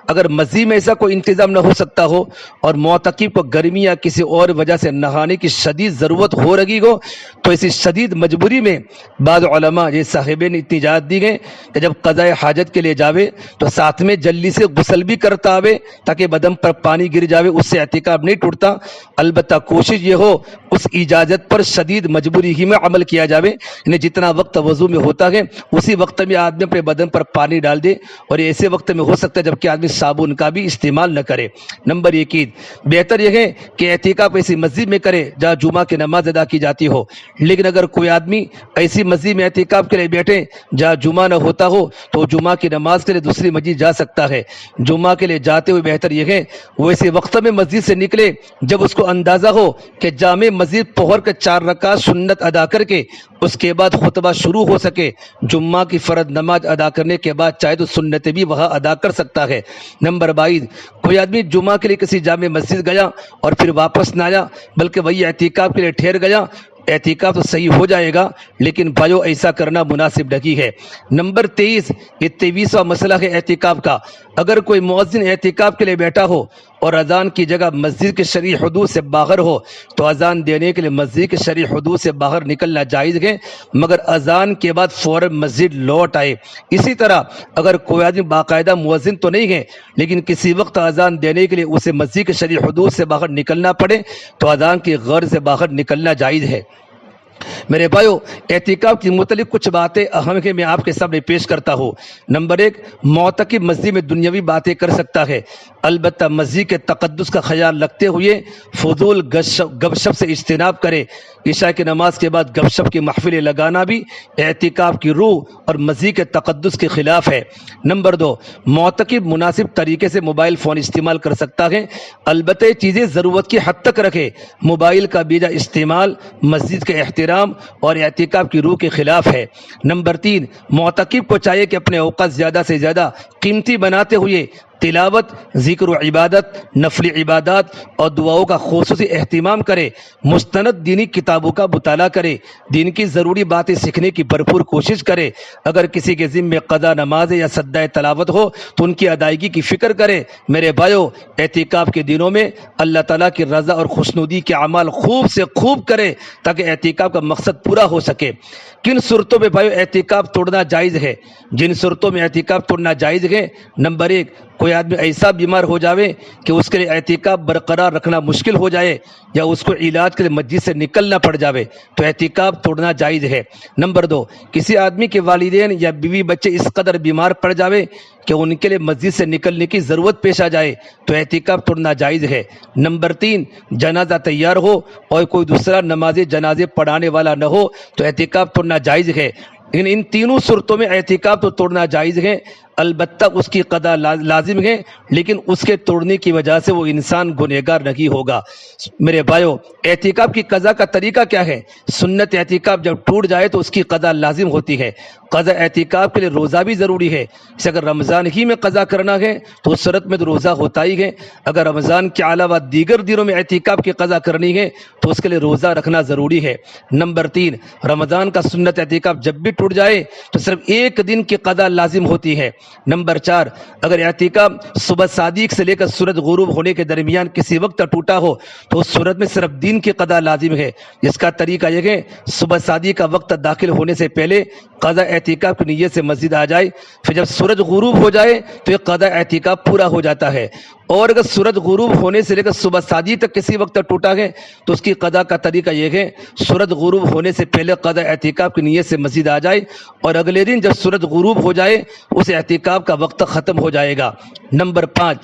اگر مسجد میں ایسا کوئی انتظام نہ ہو سکتا ہو اور معتکف کو گرمی یا کسی اور وجہ سے نہانے کی شدید ضرورت ہو رہی ہو تو ایسی شدید مجبوری میں بعض علماء یہ صاحبین نے اتنی اجازت دی گئے کہ جب قضاء حاجت کے لیے جاوے تو ساتھ میں جلدی سے غسل بھی کرتا آوے تاکہ بدن پر پانی گر جاوے، اس سے اعتکاف نہیں ٹوٹتا۔ البتہ کوشش یہ ہو اس اجازت پر شدید مجبوری ہی میں عمل کیا جاوے، یعنی جتنا وقت وضو میں ہوتا ہے اسی وقت میں آدمی اپنے بدن پر پانی ڈال دے، اور ایسے وقت میں ہو سکتا ہے جبکہ آدمی صابن کا بھی استعمال نہ کرے۔ نمبر 21، بہتر یہ ہے کہ اعتکاف ایسی مسجد میں کرے جہاں جمعہ کی نماز ادا کی جاتی ہو، لیکن اگر کوئی آدمی ایسی مسجد میں اعتکاف کے لیے بیٹھے جہاں جمعہ نہ ہوتا ہو تو جمعہ کی نماز کے لیے دوسری مسجد جا سکتا ہے۔ جمعہ کے لیے جاتے ہوئے بہتر یہ ہے وہ ایسے وقت میں مسجد سے نکلے جب اس کو اندازہ ہو کہ جامع مسجد پہر کے 4 رکعت سنت ادا کر کے اس کے بعد خطبہ شروع ہو سکے۔ جمعہ کی فرض نماز ادا کرنے کے بعد چاہے تو سنتیں بھی وہاں ادا کر سکتا ہے۔ نمبر 22، کوئی آدمی جمعہ کے لیے کسی جامع مسجد گیا اور پھر واپس نہ آیا بلکہ وہی اعتکاف کے لیے ٹھہر گیا، اعتکاف تو صحیح ہو جائے گا لیکن بھائیو ایسا کرنا مناسب نہیں ہے۔ نمبر 23، یہ 23واں مسئلہ ہے اعتکاف کا۔ اگر کوئی مؤذن اعتکاف کے لیے بیٹھا ہو اور اذان کی جگہ مسجد کے شرعی حدود سے باہر ہو تو اذان دینے کے لیے مسجد کے شرعی حدود سے باہر نکلنا جائز ہے، مگر اذان کے بعد فوراً مسجد لوٹ آئے۔ اسی طرح اگر کوئی آدمی باقاعدہ مؤذن تو نہیں ہے لیکن کسی وقت اذان دینے کے لیے اسے مسجد کے شرعی حدود سے باہر نکلنا پڑے تو اذان کی غرض سے باہر نکلنا جائز ہے۔ میرے بھائیو، اعتکاف کی متعلق کچھ باتیں اہم ہیں، میں آپ کے سامنے پیش کرتا ہوں۔ نمبر 1، معتکف مسجد میں دنیاوی باتیں کر سکتا ہے، البتہ مسجد کے تقدس کا خیال رکھتے ہوئے فضول گپ شپ سے اجتناب کرے۔ عشاء کی نماز کے بعد گپ شپ کی محفلیں لگانا بھی اعتکاف کی روح اور مسجد کے تقدس کے خلاف ہے۔ نمبر 2، معتکف مناسب طریقے سے موبائل فون استعمال کر سکتا ہے، البتہ یہ چیزیں ضرورت کی حد تک رکھے۔ موبائل کا بیجا استعمال مسجد کے احترام اور اعتکاف کی روح کے خلاف ہے۔ نمبر 3، معتکف کو چاہیے کہ اپنے اوقات زیادہ سے زیادہ قیمتی بناتے ہوئے تلاوت، ذکر و عبادت، نفل عبادات اور دعاؤں کا خصوصی اہتمام کرے، مستند دینی کتابوں کا مطالعہ کرے، دین کی ضروری باتیں سیکھنے کی بھرپور کوشش کرے۔ اگر کسی کے ذمہ قضا نماز یا سجدہ تلاوت ہو تو ان کی ادائیگی کی فکر کرے۔ میرے بھائیو، اعتکاف کے دنوں میں اللہ تعالیٰ کی رضا اور خوشنودی کے اعمال خوب سے خوب کرے تاکہ اعتکاف کا مقصد پورا ہو سکے۔ کن صورتوں میں بھائیو اعتکاف توڑنا جائز ہے؟ جن صورتوں میں اعتکاف توڑنا جائز ہے، نمبر 1، کوئی آدمی ایسا بیمار ہو جاوے کہ اس کے لیے اعتکاف برقرار رکھنا مشکل ہو جائے یا اس کو علاج کے لیے مسجد سے نکلنا پڑ جاوے تو اعتکاف توڑنا جائز ہے۔ نمبر 2، کسی آدمی کے والدین یا بیوی بچے اس قدر بیمار پڑ جاوے کہ ان کے لیے مسجد سے نکلنے کی ضرورت پیش آ جائے تو اعتکاف توڑنا جائز ہے۔ نمبر 3، جنازہ تیار ہو اور کوئی دوسرا نماز جنازے پڑھانے والا نہ ہو تو اعتکاف توڑنا جائز ہے۔ ان تینوں صورتوں میں اعتکاف تو توڑنا جائز ہے، البتہ اس کی قضا لازم ہے، لیکن اس کے توڑنے کی وجہ سے وہ انسان گنہگار نہیں ہوگا۔ میرے بھائیو، اعتکاف کی قضا کا طریقہ کیا ہے؟ سنت اعتکاف جب ٹوٹ جائے تو اس کی قضا لازم ہوتی ہے۔ قضا اعتکاف کے لیے روزہ بھی ضروری ہے، جیسے اگر رمضان ہی میں قضا کرنا ہے تو اس صورت میں تو روزہ ہوتا ہی ہے۔ اگر رمضان کے علاوہ دیگر دنوں میں اعتکاف کی قضا کرنی ہے تو اس کے لیے روزہ رکھنا ضروری ہے۔ نمبر 3، رمضان کا سنت اعتکاف جب بھی ٹوٹ جائے تو صرف ایک دن کی قضا لازم ہوتی ہے۔ نمبر 4، اگر اعتکاف صبح صادق سے لے کر سورج غروب ہونے کے درمیان کسی وقت ٹوٹا ہو تو اس صورت میں صرف دن کی قضا لازم ہے۔ جس کا طریقہ یہ ہے صبح صادق کا وقت داخل ہونے سے پہلے قضا اعتکاف کی نیت سے مسجد آ جائے، پھر جب سورج غروب ہو جائے تو یہ قضا اعتکاف پورا ہو جاتا ہے۔ اور اگر سورج غروب ہونے سے لے کر صبح صادق تک کسی وقت ٹوٹا ہے تو اس کی قضا کا طریقہ یہ ہے سورج غروب ہونے سے پہلے قضا اعتکاف کی نیت سے مسجد آ جائے اور اگلے دن جب سورج غروب ہو جائے اس اعتکاف کا وقت ختم ہو جائے گا۔ نمبر 5،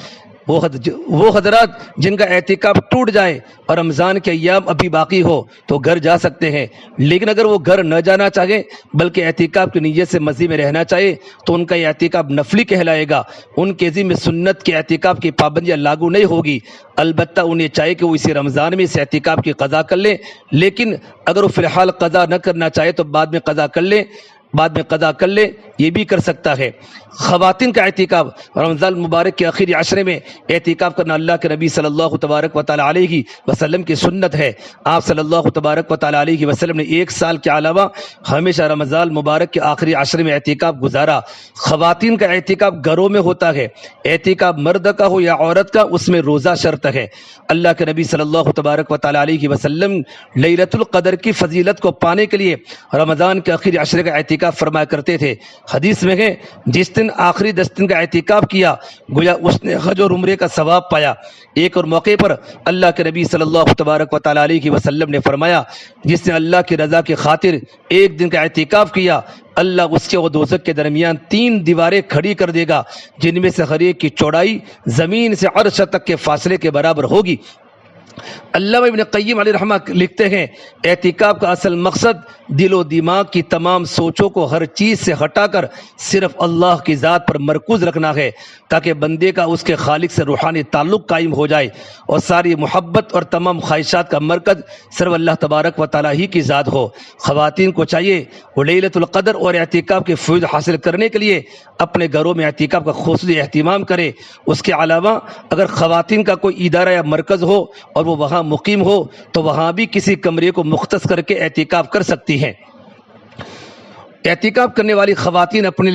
وہ حضرات جن کا اعتکاف ٹوٹ جائے اور رمضان کے ایام ابھی باقی ہو تو گھر جا سکتے ہیں، لیکن اگر وہ گھر نہ جانا چاہے بلکہ اعتکاف کی نیت سے مسجد میں رہنا چاہے تو ان کا یہ اعتکاف نفلی کہلائے گا۔ ان کے ذمہ سنت کے اعتکاف کی پابندیاں لاگو نہیں ہوگی، البتہ انہیں چاہیے کہ وہ اسی رمضان میں اس اعتکاف کی قضا کر لیں، لیکن اگر وہ فی الحال قضا نہ کرنا چاہے تو بعد میں قضا کر لے، یہ بھی کر سکتا ہے۔ خواتین کا اعتکاف، رمضان مبارک کے آخری عشرے میں اعتکاف کرنا اللہ کے نبی صلی اللہ تبارک و تعالی علیہ وسلم کی سنت ہے۔ آپ صلی اللہ تبارک و تعالی علیہ وسلم نے 1 سال کے علاوہ ہمیشہ رمضان مبارک کے آخری عشرے میں اعتکاف گزارا۔ خواتین کا اعتکاف گھروں میں ہوتا ہے، اعتکاف مرد کا ہو یا عورت کا اس میں روزہ شرط ہے۔ اللہ کے نبی صلی اللہ تبارک و تعالی علیہ وسلم لیلۃ القدر کی فضیلت کو پانے کے لیے رمضان کے آخری عشرے کا اعتکاف اعتکاف فرمایا کرتے تھے۔ حدیث میں ہے جس دن آخری 10 دن کا اعتکاف کیا گویا اس نے حج اور عمرے کا ثواب پایا۔ ایک اور موقع پر اللہ کے نبی صلی اللہ تبارک و تعالی علیہ وسلم نے فرمایا جس نے اللہ کی رضا کی خاطر ایک دن کا اعتکاف کیا اللہ اس کے و دوزخ کے درمیان 3 دیواریں کھڑی کر دے گا جن میں سے ہر ایک کی چوڑائی زمین سے عرش تک کے فاصلے کے برابر ہوگی۔ علامہ ابن قیم علیہ رحمہ لکھتے ہیں اعتکاف کا اصل مقصد دل و دماغ کی تمام سوچوں کو ہر چیز سے ہٹا کر صرف اللہ کی ذات پر مرکوز رکھنا ہے تاکہ بندے کا اس کے خالق سے روحانی تعلق قائم ہو جائے اور ساری محبت اور تمام خواہشات کا مرکز صرف اللہ تبارک و تعالیٰ ہی کی ذات ہو۔ خواتین کو چاہیے وہ لیلۃ القدر اور اعتکاف کے فیض حاصل کرنے کے لیے اپنے گھروں میں اعتکاف کا خصوصی اہتمام کرے۔ اس کے علاوہ اگر خواتین کا کوئی ادارہ یا مرکز ہو اور وہ وہاں مقیم ہو تو وہاں بھی کسی کمرے کو مختص کر کے اعتکاف کر سکتی ہیں۔ اعتکاف کرنے والی خواتین اپنے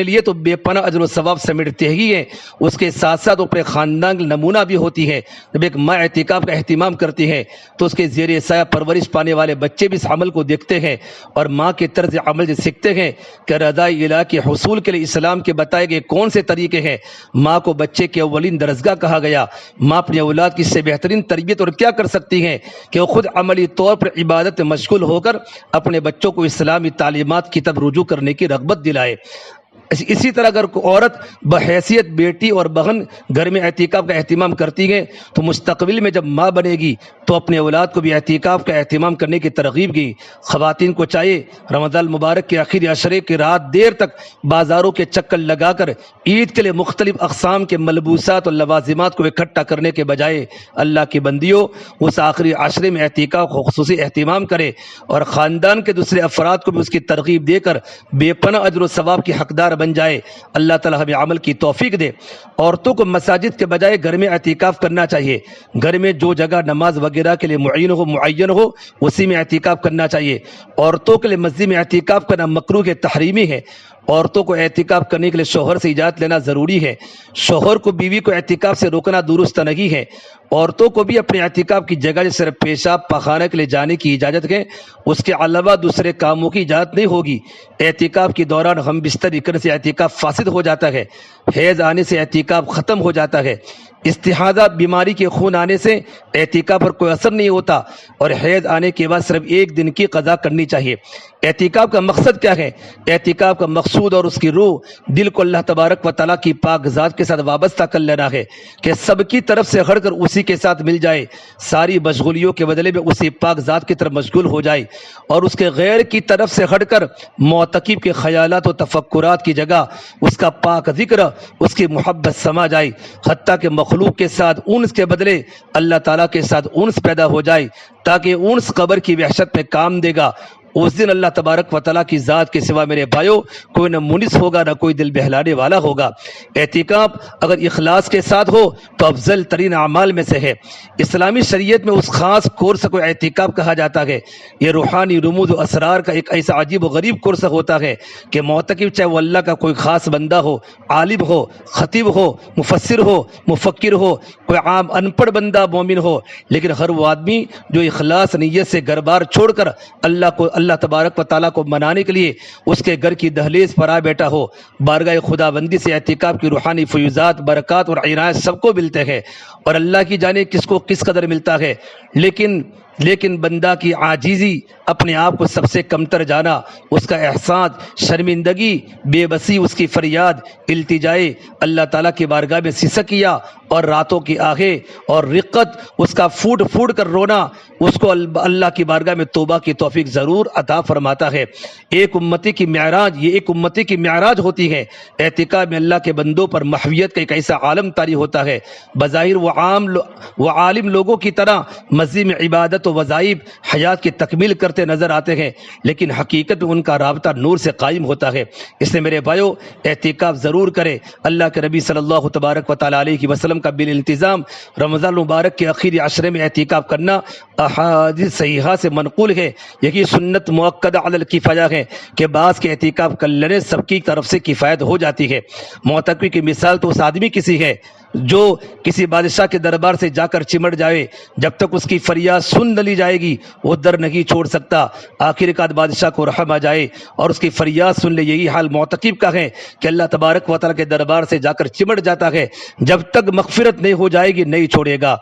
لیے تو بے پناہ اجر و ثواب سمیٹتے ہی ہیں، اس کے ساتھ ساتھ اپنے خاندان کا نمونہ بھی ہوتی ہے۔ جب ایک ماں اعتکاف کا اہتمام کرتی ہے تو اس کے زیر سایہ پرورش پانے والے بچے بھی اس عمل کو دیکھتے ہیں اور ماں کے طرز عمل سے سیکھتے ہیں کہ رضا الہی کے حصول کے لیے اسلام کے بتائے گئے کون سے طریقے ہیں۔ ماں کو بچے کے اولین درسگاہ کہا گیا۔ ماں اپنی اولاد کی اس سے بہترین تربیت اور کیا کر سکتی ہیں کہ وہ خود عملی طور پر عبادت میں مشغول ہو کر اپنے بچوں کو اسلامی تعلیمات کی طرف رجوع کرنے کی رغبت دلائے۔ اسی طرح اگر کوئی عورت بحیثیت بیٹی اور بہن گھر میں اعتکاف کا اہتمام کرتی ہے تو مستقبل میں جب ماں بنے گی تو اپنے اولاد کو بھی اعتکاف کا اہتمام کرنے کی ترغیب دی۔ خواتین کو چاہیے رمضان المبارک کے آخری عشرے کی رات دیر تک بازاروں کے چکر لگا کر عید کے لیے مختلف اقسام کے ملبوسات اور لوازمات کو اکٹھا کرنے کے بجائے اللہ کی بندیوں اس آخری عشرے میں اعتکاف کو خصوصی اہتمام کرے اور خاندان کے دوسرے افراد کو بھی اس کی ترغیب دے کر بے پناہ اجر و ثواب کی حقدار بن جائے۔ اللہ تعالیٰ ہمیں عمل کی توفیق دے۔ عورتوں کو مساجد کے بجائے گھر میں اعتکاف کرنا چاہیے۔ گھر میں جو جگہ نماز وغیرہ کے لیے معین ہو اسی میں اعتکاف کرنا چاہیے۔ عورتوں کے لیے مسجد میں اعتکاف کرنا مکروہ تحریمی ہے۔ عورتوں کو اعتکاف کرنے کے لیے شوہر سے اجازت لینا ضروری ہے۔ شوہر کو بیوی کو اعتکاف سے روکنا درست نہیں ہے۔ عورتوں کو بھی اپنے اعتکاف کی جگہ صرف پیشاب پخانے کے لیے جانے کی اجازت ہے، اس کے علاوہ دوسرے کاموں کی اجازت نہیں ہوگی۔ اعتکاف کے دوران ہم بستر کرنے سے اعتکاف فاسد ہو جاتا ہے۔ حیض آنے سے اعتکاف ختم ہو جاتا ہے۔ استحاضہ بیماری کے خون آنے سے اعتکاف پر کوئی اثر نہیں ہوتا اور حیض آنے کے بعد صرف 1 دن کی قضا کرنی چاہیے۔ اعتکاف کا مقصد کیا ہے؟ اعتکاف کا مقصود اور اس کی روح دل کو اللہ تبارک و تعالیٰ کی پاک ذات کے ساتھ وابستہ کر لینا ہے کہ سب کی طرف سے ہٹ کر اسی کے ساتھ مل جائے، ساری مشغولیوں کے بدلے میں اسی پاک ذات کی طرف مشغول ہو جائے اور اس کے غیر کی طرف سے ہٹ کر معتکف کے خیالات و تفکرات کی جگہ اس کا پاک ذکر، اس کی محبت سما جائے، حتیٰ کہ مخلوق کے ساتھ انس کے بدلے اللہ تعالیٰ کے ساتھ انس پیدا ہو جائے، تاکہ انس قبر کی وحشت میں کام دے گا۔ اس دن اللہ تبارک و تعالیٰ کی ذات کے سوا میرے بھائیو کوئی نہ منس ہوگا نہ کوئی دل بہلانے والا ہوگا۔ اعتکاف اگر اخلاص کے ساتھ ہو تو افضل ترین اعمال میں سے ہے۔ اسلامی شریعت میں اس خاص کورس کو اعتکاف کہا جاتا ہے۔ یہ روحانی رموز و اسرار کا ایک ایسا عجیب و غریب کورس ہوتا ہے کہ معتکف چاہے وہ اللہ کا کوئی خاص بندہ ہو، عالم ہو، خطیب ہو، مفسر ہو، مفکر ہو، کوئی عام ان پڑھ بندہ مومن ہو، لیکن ہر وہ آدمی جو اخلاص نیت سے گھر بار چھوڑ کر اللہ تبارک و تعالیٰ کو منانے کے لیے اس کے گھر کی دہلیز پر آ بیٹھا ہو، بارگاہ خدا بندی سے اعتکاف کی روحانی فیوزات، برکات اور عنایت سب کو ملتے ہیں اور اللہ کی جانے کس کو کس قدر ملتا ہے۔ لیکن بندہ کی عاجزی، اپنے آپ کو سب سے کمتر جانا، اس کا احساس، شرمندگی، بے بسی، اس کی فریاد، التجائے اللہ تعالیٰ کی بارگاہ میں سسکیہ اور راتوں کی آہیں اور رقت، اس کا پھوٹ پھوٹ کر رونا اس کو اللہ کی بارگاہ میں توبہ کی توفیق ضرور عطا فرماتا ہے۔ یہ ایک امتی کی معراج ہوتی ہے۔ اعتکاف میں اللہ کے بندوں پر محویت کا ایک ایسا عالم طاری ہوتا ہے۔ بظاہر وہ عالم لوگوں کی طرح مسجد میں عبادت و وظائف حیات کی تکمیل کرتے نظر آتے ہیں، لیکن حقیقت میں ان کا رابطہ نور سے قائم ہوتا ہے۔ اس لیے میرے بھائیو اعتکاف ضرور کرے۔ اللہ کے نبی صلی اللہ تبارک و تعالیٰ علیہ وسلم کا بالالتزام رمضان المبارک کے آخری عشرے میں اعتکاف کرنا احادیث صحیحہ سے منقول ہے۔ یہی سنت مؤکدہ علی الکفایہ ہے کہ بعض کے اعتکاف کر لینے سب کی طرف سے کفایت ہو جاتی ہے۔ معتکف کی مثال تو اس آدمی کی سی ہے جو کسی بادشاہ کے دربار سے جا کر چمٹ جائے، جب تک اس کی فریاد سن نہ لی جائے گی وہ در نہیں چھوڑ سکتا۔ آخر کار بادشاہ کو رحم آ جائے اور اس کی فریاد سن لے۔ یہی حال معتکف کا ہے کہ اللہ تبارک و تعالیٰ کے دربار سے جا کر چمٹ جاتا ہے، جب تک مغفرت نہیں ہو جائے گی نہیں چھوڑے گا۔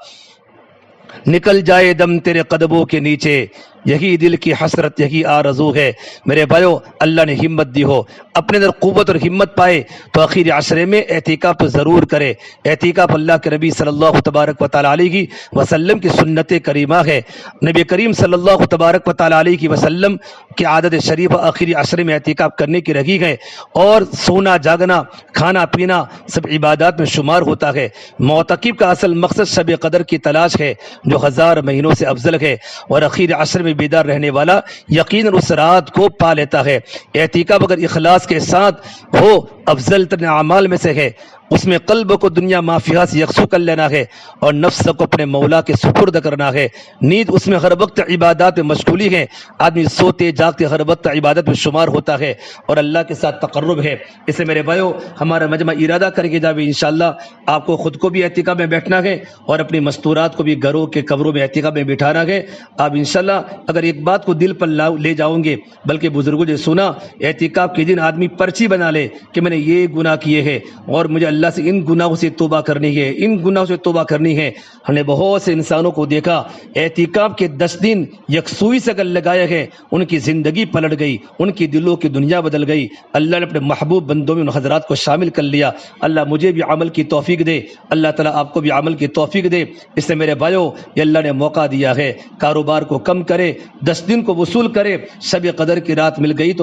نکل جائے دم تیرے قدموں کے نیچے، یہی دل کی حسرت، یہی آرزو ہے۔ میرے بھائیو، اللہ نے ہمت دی ہو، اپنے اندر قوت اور ہمت پائے تو آخر عشرے میں اعتکاف ضرور کرے۔ اعتکاف اللہ کے نبی صلی اللہ تبارک و تعالیٰ علیہ وسلم کی سنت کریمہ ہے۔ نبی کریم صلی اللہ تبارک و تعالیٰ علیہ وسلم کی عادت شریف آخری عشرے میں اعتکاف کرنے کی رہی ہے، اور سونا جاگنا کھانا پینا سب عبادات میں شمار ہوتا ہے۔ معتکف کا اصل مقصد شب قدر کی تلاش ہے جو 1000 مہینوں سے افضل ہے، اور آخر عشر میں بیدار رہنے والا یقیناً اس رات کو پا لیتا ہے۔ اعتکاف اگر اخلاص کے ساتھ ہو افضل ترین اعمال میں سے ہے۔ اس میں قلب کو دنیا مافیہ سے یکسو کر لینا ہے اور نفس کو اپنے مولا کے سپرد کرنا ہے۔ نیند اس میں ہر وقت عبادات میں مشغولی ہے، آدمی سوتے جاگتے ہر وقت عبادت میں شمار ہوتا ہے اور اللہ کے ساتھ تقرب ہے۔ اس سے میرے بھائیو، ہمارا مجمع ارادہ کر کے جاوے انشاءاللہ آپ کو خود کو بھی اعتکاف میں بیٹھنا ہے اور اپنی مستورات کو بھی گھروں کے قبروں میں اعتکاف میں بٹھانا ہے۔ آپ انشاءاللہ اگر ایک بات کو دل پر لے جاؤں گے، بلکہ بزرگوں نے سنا اعتکاف کے دن آدمی پرچی بنا لے کہ میں نے یہ گناہ کیے ہیں اور مجھے اللہ سے ان گناہوں سے توبہ کرنی ہے، ان گناہوں سے توبہ کرنی ہے۔ ہم نے بہت سے انسانوں کو دیکھا اعتکاف کے 10 دن یکسوئی سے اگر لگائے گئے، ان کی زندگی پلٹ گئی، ان کی دلوں کی دنیا بدل گئی۔ اللہ نے اپنے محبوب بندوں میں ان حضرات کو شامل کر لیا۔ اللہ مجھے بھی عمل کی توفیق دے، اللہ تعالیٰ آپ کو بھی عمل کی توفیق دے۔ اس سے میرے بھائیو، یہ اللہ نے موقع دیا ہے، کاروبار کو کم کرے، 10 دن کو وصول کرے۔ شب قدر کی رات مل گئی تو